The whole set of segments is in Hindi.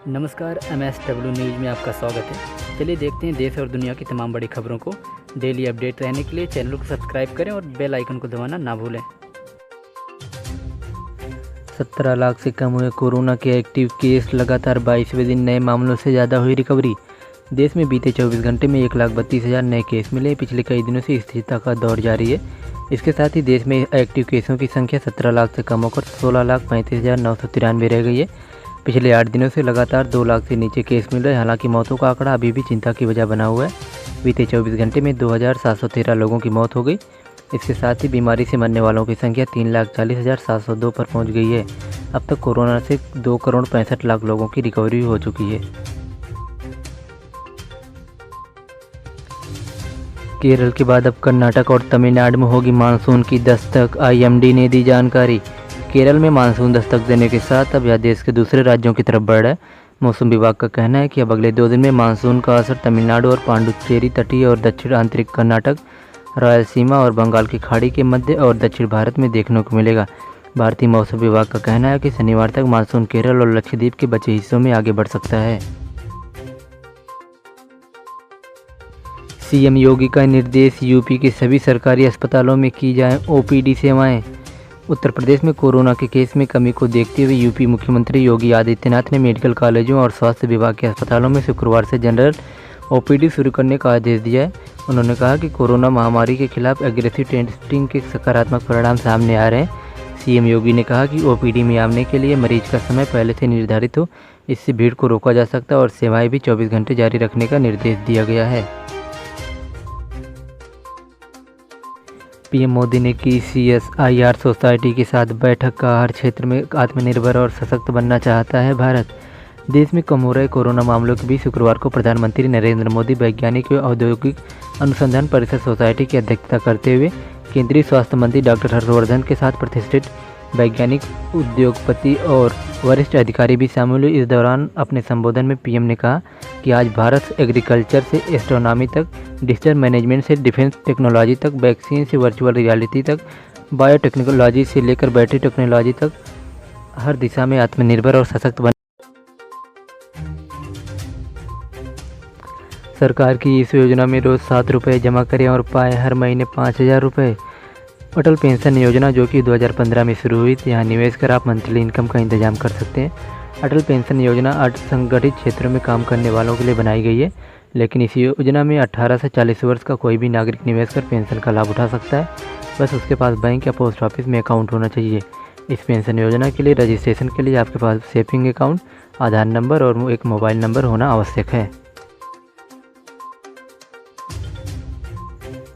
नमस्कार, MSW न्यूज़ में आपका स्वागत है। चलिए देखते हैं देश और दुनिया की तमाम बड़ी खबरों को। डेली अपडेट रहने के लिए चैनल को सब्सक्राइब करें और बेल आइकन को दबाना ना भूलें। 17 लाख से कम हुए कोरोना के एक्टिव केस, लगातार 22वें दिन नए मामलों से ज़्यादा हुई रिकवरी। देश में बीते 24 घंटे में 1,32,000 नए केस मिले। पिछले कई दिनों से स्थिरता का दौर जारी है। इसके साथ ही देश में एक्टिव केसों की संख्या 17 लाख से कम होकर 16,35,993 रह गई है। पिछले 8 दिनों से लगातार 2 लाख से नीचे केस मिल रहे हैं। हालांकि मौतों का आंकड़ा अभी भी चिंता की वजह बना हुआ है। बीते 24 घंटे में 2,713 लोगों की मौत हो गई। इसके साथ ही बीमारी से मरने वालों की संख्या 3,40,702 पर पहुंच गई है। अब तक कोरोना से 2,65,00,000 लोगों की रिकवरी हो चुकी है। केरल के बाद अब कर्नाटक और तमिलनाडु में होगी मानसून की दस्तक, IMD ने दी जानकारी। केरल में मानसून दस्तक देने के साथ अब यह देश के दूसरे राज्यों की तरफ बढ़ रहा है। मौसम विभाग का कहना है कि अब अगले 2 दिन में मानसून का असर तमिलनाडु और पांडुचेरी तटीय और दक्षिण आंतरिक कर्नाटक, रायलसीमा और बंगाल की खाड़ी के मध्य और दक्षिण भारत में देखने को मिलेगा। भारतीय मौसम विभाग का कहना है कि शनिवार तक मानसून केरल और लक्षद्वीप के बचे हिस्सों में आगे बढ़ सकता है। CM योगी का निर्देश, यूपी के सभी सरकारी अस्पतालों में की जाएं OPD सेवाएं। उत्तर प्रदेश में कोरोना के केस में कमी को देखते हुए यूपी मुख्यमंत्री योगी आदित्यनाथ ने मेडिकल कॉलेजों और स्वास्थ्य विभाग के अस्पतालों में शुक्रवार से जनरल OPD शुरू करने का आदेश दिया है। उन्होंने कहा कि कोरोना महामारी के खिलाफ एग्रेसिव टेस्टिंग के सकारात्मक परिणाम सामने आ रहे हैं। CM योगी ने कहा कि OPD में आने के लिए मरीज का समय पहले से निर्धारित हो, इससे भीड़ को रोका जा सकता है और सेवाएं भी 24 घंटे जारी रखने का निर्देश दिया गया है। PM मोदी ने की CSIR सोसाइटी के साथ बैठक का। हर क्षेत्र में आत्मनिर्भर और सशक्त बनना चाहता है भारत। देश में कम हो रहे कोरोना मामलों के बीच शुक्रवार को प्रधानमंत्री नरेंद्र मोदी वैज्ञानिक व औद्योगिक अनुसंधान परिषद सोसाइटी की अध्यक्षता करते हुए केंद्रीय स्वास्थ्य मंत्री डॉक्टर हर्षवर्धन के साथ प्रतिष्ठित वैज्ञानिक, उद्योगपति और वरिष्ठ अधिकारी भी शामिल हुए। इस दौरान अपने संबोधन में PM ने कहा कि आज भारत एग्रीकल्चर से एस्ट्रोनॉमी तक, डिजिटल मैनेजमेंट से डिफेंस टेक्नोलॉजी तक, वैक्सीन से वर्चुअल रियलिटी तक, बायोटेक्नोलॉजी से लेकर बैटरी टेक्नोलॉजी तक हर दिशा में आत्मनिर्भर और सशक्त बन। सरकार की इस योजना में रोज़ 7 रुपये जमा करें और पाएँ हर महीने 5,000 रुपये। अटल पेंशन योजना, जो कि 2015 में शुरू हुई थी, यहाँ निवेश कर आप मंथली इनकम का इंतजाम कर सकते हैं। अटल पेंशन योजना असंगठित क्षेत्रों में काम करने वालों के लिए बनाई गई है, लेकिन इस योजना में 18 से 40 वर्ष का कोई भी नागरिक निवेश कर पेंशन का लाभ उठा सकता है। बस उसके पास बैंक या पोस्ट ऑफिस में अकाउंट होना चाहिए। इस पेंशन योजना के लिए रजिस्ट्रेशन के लिए आपके पास सेविंग अकाउंट, आधार नंबर और एक मोबाइल नंबर होना आवश्यक है।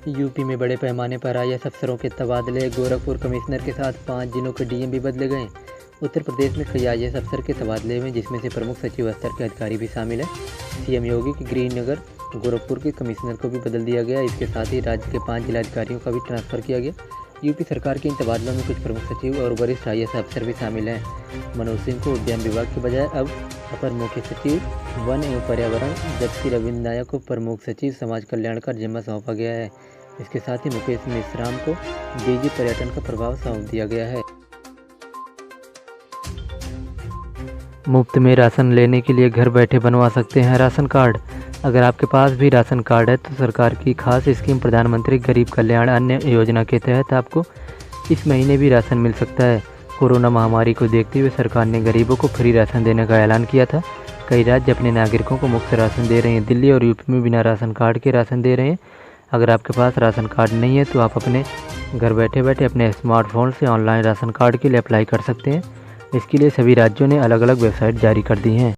यूपी में बड़े पैमाने पर IAS अफसरों के तबादले। गोरखपुर कमिश्नर के साथ 5 जिलों के DM भी बदले गए। उत्तर प्रदेश में कई IAS अफसर के तबादले में, जिसमें से प्रमुख सचिव स्तर के अधिकारी भी शामिल हैं। CM योगी के गृहनगर गोरखपुर के कमिश्नर को भी बदल दिया गया। इसके साथ ही राज्य के 5 जिलाधिकारियों का भी ट्रांसफर किया गया। यूपी सरकार के इन तबादलों में कुछ प्रमुख सचिव और वरिष्ठ IAS अफसर भी शामिल हैं। मनोज सिंह को उद्यान विभाग के बजाय अब अपर मुख्य सचिव वन एवं पर्यावरण, जबकि रविंद्र नायक को प्रमुख सचिव समाज कल्याण का जिम्मा सौंपा गया है। इसके साथ ही मुकेश मिश्राम को DG पर्यटन का प्रभाव सौंप दिया गया है। मुफ्त में राशन लेने के लिए घर बैठे बनवा सकते हैं राशन कार्ड। अगर आपके पास भी राशन कार्ड है तो सरकार की खास स्कीम प्रधानमंत्री गरीब कल्याण अन्न योजना के तहत आपको इस महीने भी राशन मिल सकता है। कोरोना महामारी को देखते हुए सरकार ने गरीबों को फ्री राशन देने का ऐलान किया था। कई राज्य अपने नागरिकों को मुफ्त राशन दे रहे हैं। दिल्ली और यूपी में बिना राशन कार्ड के राशन दे रहे हैं। अगर आपके पास राशन कार्ड नहीं है तो आप अपने घर बैठे बैठे अपने स्मार्टफोन से ऑनलाइन राशन कार्ड के लिए अप्लाई कर सकते हैं। इसके लिए सभी राज्यों ने अलग अलग वेबसाइट जारी कर दी हैं।